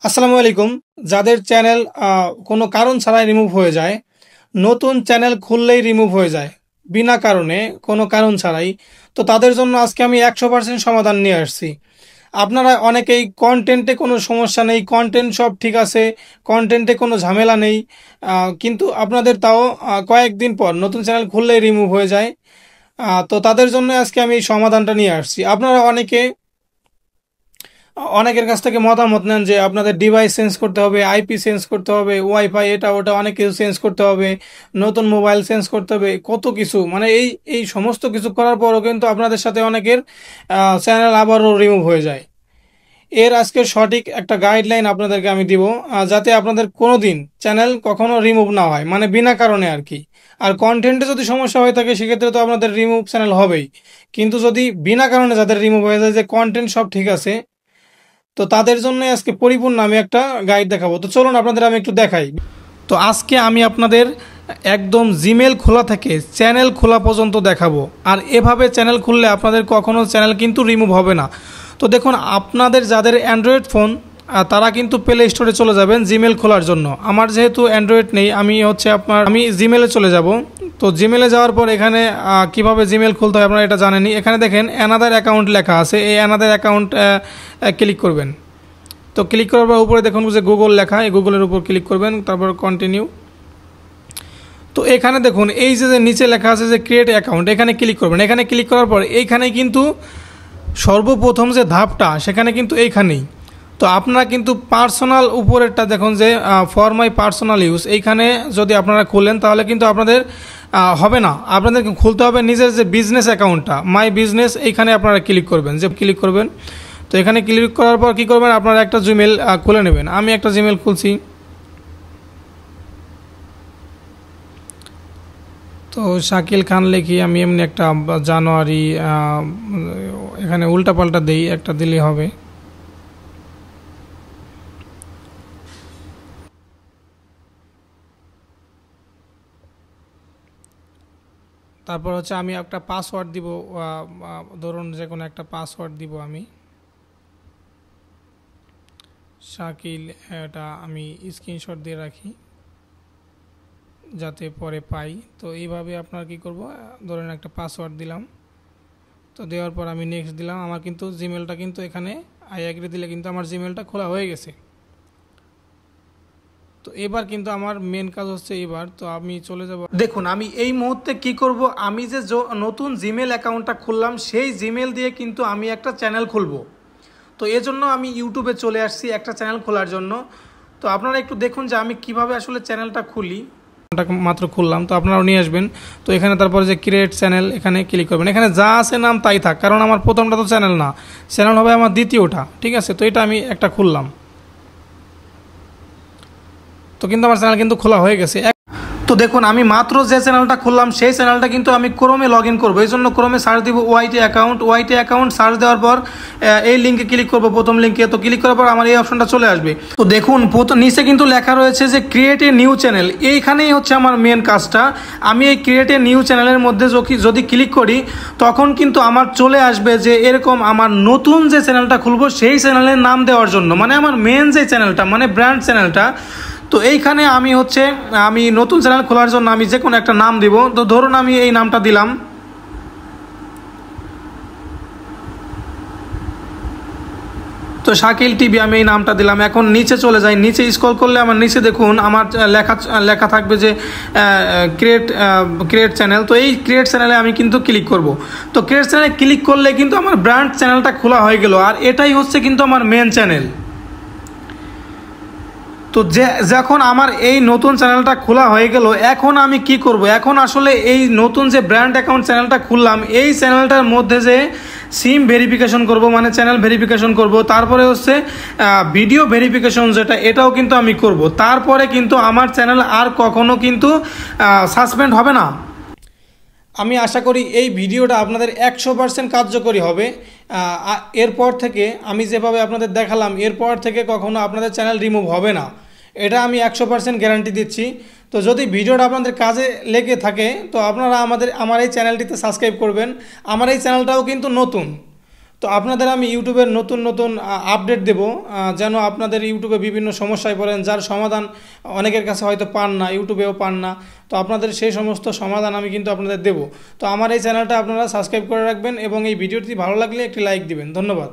আসসালামু আলাইকুম। যাদের চ্যানেল কোনো কারণ ছাড়াই রিমুভ হয়ে যায়, নতুন চ্যানেল খুললেই রিমুভ হয়ে যায় বিনা কারণে, কোনো কারণ ছাড়াই, তো তাদের জন্য আজকে আমি 100% সমাধান নিয়ে আসছি। আপনারা অনেকেই কন্টেন্টে কোনো সমস্যা নেই, কন্টেন্ট সব ঠিক আছে, কন্টেন্টে কোনো ঝামেলা নেই, কিন্তু আপনাদের তাও কয়েকদিন পর নতুন চ্যানেল খুললেই রিমুভ হয়ে যায়। তো তাদের জন্য আজকে আমি এই সমাধানটা নিয়ে আসছি। আপনারা অনেকের কাছ থেকে মতামত নেন যে আপনাদের ডিভাইস চেঞ্জ করতে হবে, আইপি চেঞ্জ করতে হবে, ওয়াইফাই এটা ওটা অনেক কিছু চেঞ্জ করতে হবে, নতুন মোবাইল চেঞ্জ করতে হবে, কত কিছু, মানে এই এই সমস্ত কিছু করার পরও কিন্তু আপনাদের সাথে অনেকের চ্যানেল আবারও রিমুভ হয়ে যায়। এর আজকে সঠিক একটা গাইডলাইন আপনাদেরকে আমি দিব, যাতে আপনাদের কোনো দিন চ্যানেল কখনো রিমুভ না হয়, মানে বিনা কারণে আর কি। আর কন্টেন্টে যদি সমস্যা হয়ে থাকে সেক্ষেত্রে তো আপনাদের রিমুভ চ্যানেল হবেই, কিন্তু যদি বিনা কারণে যাদের রিমুভ হয়ে যায়, যে কন্টেন্ট সব ঠিক আছে, তো তাদের জন্য আজকে পরিপূর্ণ আমি একটা গাইড দেখাবো। তো চলুন আপনাদের আমি একটু দেখাই। তো আজকে আমি আপনাদের একদম জিমেল খোলা থেকে চ্যানেল খোলা পর্যন্ত দেখাবো। আর এভাবে চ্যানেল খুললে আপনাদের কখনো চ্যানেল কিন্তু রিমুভ হবে না। তো দেখুন, আপনাদের যাদের অ্যান্ড্রয়েড ফোন তারা কিন্তু প্লে স্টোরে চলে যাবেন জিমেল খোলার জন্য। আমার যেহেতু অ্যান্ড্রয়েড নেই, আমি জিমেলে চলে যাব। তো জিমেলে যাওয়ার পর এখানে কিভাবে জিমেল খুলতে হয় আপনারা এটা জানেনই। এখানে দেখেন অ্যানাদার অ্যাকাউন্ট লেখা আছে, এই অ্যানাদার অ্যাকাউন্ট ক্লিক করবেন। তো ক্লিক করার পর উপরে দেখুন যে গুগল লেখা, এই গুগলের উপর ক্লিক করবেন, তারপর কন্টিনিউ। তো এখানে দেখুন এই যে নিচে লেখা আছে যে ক্রিয়েট অ্যাকাউন্ট, এখানে ক্লিক করবেন। এখানে ক্লিক করার পর এইখানে কিন্তু সর্বপ্রথম যে ধাপটা সেখানে কিন্তু এইখানেই। তো আপনারা কিন্তু পার্সোনাল উপরেরটা দেখুন যে ফর মাই পার্সোনাল ইউজ, এইখানে যদি আপনারা খুলেন তাহলে কিন্তু আপনাদের হবে না, আপনাদেরকে খুলতে হবে নিজের যে বিজনেস অ্যাকাউন্টটা, মাই বিজনেস, এইখানে আপনারা ক্লিক করবেন। যে ক্লিক করবেন, তো এখানে ক্লিক করার পর কী করবেন, আপনারা একটা জিমেল খুলে নেবেন। আমি একটা জিমেল খুলছি। তো শাকিল খান লিখি আমি, এমনি একটা জানুয়ারি এখানে উল্টাপাল্টা দেই, একটা দিলেই হবে। তারপর হচ্ছে আমি একটা পাসওয়ার্ড দিব, ধরুন যে কোনো একটা পাসওয়ার্ড দিব আমি, শাকিল, এটা আমি স্ক্রিনশট দিয়ে রাখি যাতে পরে পাই। তো এইভাবে আপনার কি করব, ধরেন একটা পাসওয়ার্ড দিলাম। তো দেওয়ার পর আমি নেক্সট দিলাম। আমার কিন্তু জিমেলটা কিন্তু এখানে আই অ্যাগ্রি দিলে কিন্তু আমার জিমেলটা খোলা হয়ে গেছে। তো এবার কিন্তু আমার মেন কাজ হচ্ছে এবার, তো আমি চলে যাব। দেখুন আমি এই মুহূর্তে কি করব, আমি যে নতুন জিমেল অ্যাকাউন্টটা খুললাম সেই জিমেল দিয়ে কিন্তু আমি একটা চ্যানেল খুলবো। তো এজন্য আমি ইউটিউবে চলে আসছি একটা চ্যানেল খোলার জন্য। তো আপনারা একটু দেখুন যে আমি কিভাবে আসলে চ্যানেলটা খুলি। মাত্র খুললাম, তো আপনারাও নিয়ে আসবেন। তো এখানে তারপরে যে ক্রিয়েট চ্যানেল, এখানে ক্লিক করবেন। এখানে যা আছে নাম তাই থাক, কারণ আমার প্রথমটা তো চ্যানেল না, চ্যানেল হবে আমার দ্বিতীয়টা, ঠিক আছে। তো এটা আমি একটা খুললাম। তো কিন্তু আমার চ্যানেল কিন্তু খোলা হয়ে গেছে। তো দেখুন আমি মাত্র যে চ্যানেলটা খুললাম সেই চ্যানেলটা কিন্তু আমি ক্রোমে লগ ইন করবো। এই জন্য ক্রোমে সার্চ দিব ওয়াইটি অ্যাকাউন্ট সার্চ দেওয়ার পর এই লিঙ্কে ক্লিক করবো, প্রথম লিঙ্কে। তো ক্লিক করার পর আমার এই অপশনটা চলে আসবে। তো দেখুন নিচে কিন্তু লেখা রয়েছে যে ক্রিয়েট এ নিউ চ্যানেল, এইখানেই হচ্ছে আমার মেন কাজটা। আমি এই ক্রিয়েট এ নিউ চ্যানেলের মধ্যে যদি ক্লিক করি তখন কিন্তু আমার চলে আসবে যে এরকম আমার নতুন যে চ্যানেলটা খুলবো সেই চ্যানেলের নাম দেওয়ার জন্য, মানে আমার মেন যে চ্যানেলটা, মানে ব্র্যান্ড চ্যানেলটা। তো এইখানে আমি নতুন চ্যানেল খোলার জন্য আমি যে কোনো একটা নাম দিব। তো ধরুন আমি এই নামটা দিলাম। তো শাকিল টিভি, আমি এই নামটা দিলাম। এখন নিচে চলে যাই, নিচে স্ক্রল করলে আমার নিচে দেখুন আমার লেখা থাকবে যে ক্রিয়েট চ্যানেল। তো এই ক্রিয়েট চ্যানেলে আমি কিন্তু ক্লিক করব। তো ক্রিয়েট চ্যানেলে ক্লিক করলে কিন্তু আমার ব্র্যান্ড চ্যানেলটা খোলা হয়ে গেল, আর এটাই হচ্ছে কিন্তু আমার মেন চ্যানেল। তো যখন আমার এই নতুন চ্যানেলটা খোলা হয়ে গেল, এখন আমি কি করব, এখন আসলে এই নতুন যে ব্র্যান্ড অ্যাকাউন্ট চ্যানেলটা খুললাম এই চ্যানেলটার মধ্যে যে সিম ভেরিফিকেশন করব, মানে চ্যানেল ভেরিফিকেশন করব, তারপরে হচ্ছে ভিডিও ভেরিফিকেশন, এটাও কিন্তু আমি করব। তারপরে কিন্তু আমার চ্যানেল আর কখনো কিন্তু সাসপেন্ড হবে না। আমি আশা করি এই ভিডিওটা আপনাদের 100% কার্যকরী হবে। এরপর থেকে আমি যেভাবে আপনাদের দেখালাম, এরপর থেকে কখনো আপনাদের চ্যানেল রিমুভ হবে না, এটা আমি 100% গ্যারান্টি দিচ্ছি। তো যদি ভিডিওটা আপনাদের কাজে লেগে থাকে তো আপনারা আমার এই চ্যানেলটিতে সাবস্ক্রাইব করবেন। আমার এই চ্যানেলটাও কিন্তু নতুন, তো তো আপনাদের আমি ইউটিউবের নতুন নতুন আপডেট দেব, যেন আপনাদের ইউটিউবে বিভিন্ন সমস্যায় পড়েন, যার সমাধান অনেকের কাছে হয়তো পান না, ইউটিউবেও পান না। তো আপনাদের সেই সমস্ত সমাধান আমি কিন্তু আপনাদের দেব। তো আমার এই চ্যানেলটা আপনারা সাবস্ক্রাইব করে রাখবেন এবং এই ভিডিওটি ভালো লাগলে একটি লাইক দিবেন। ধন্যবাদ।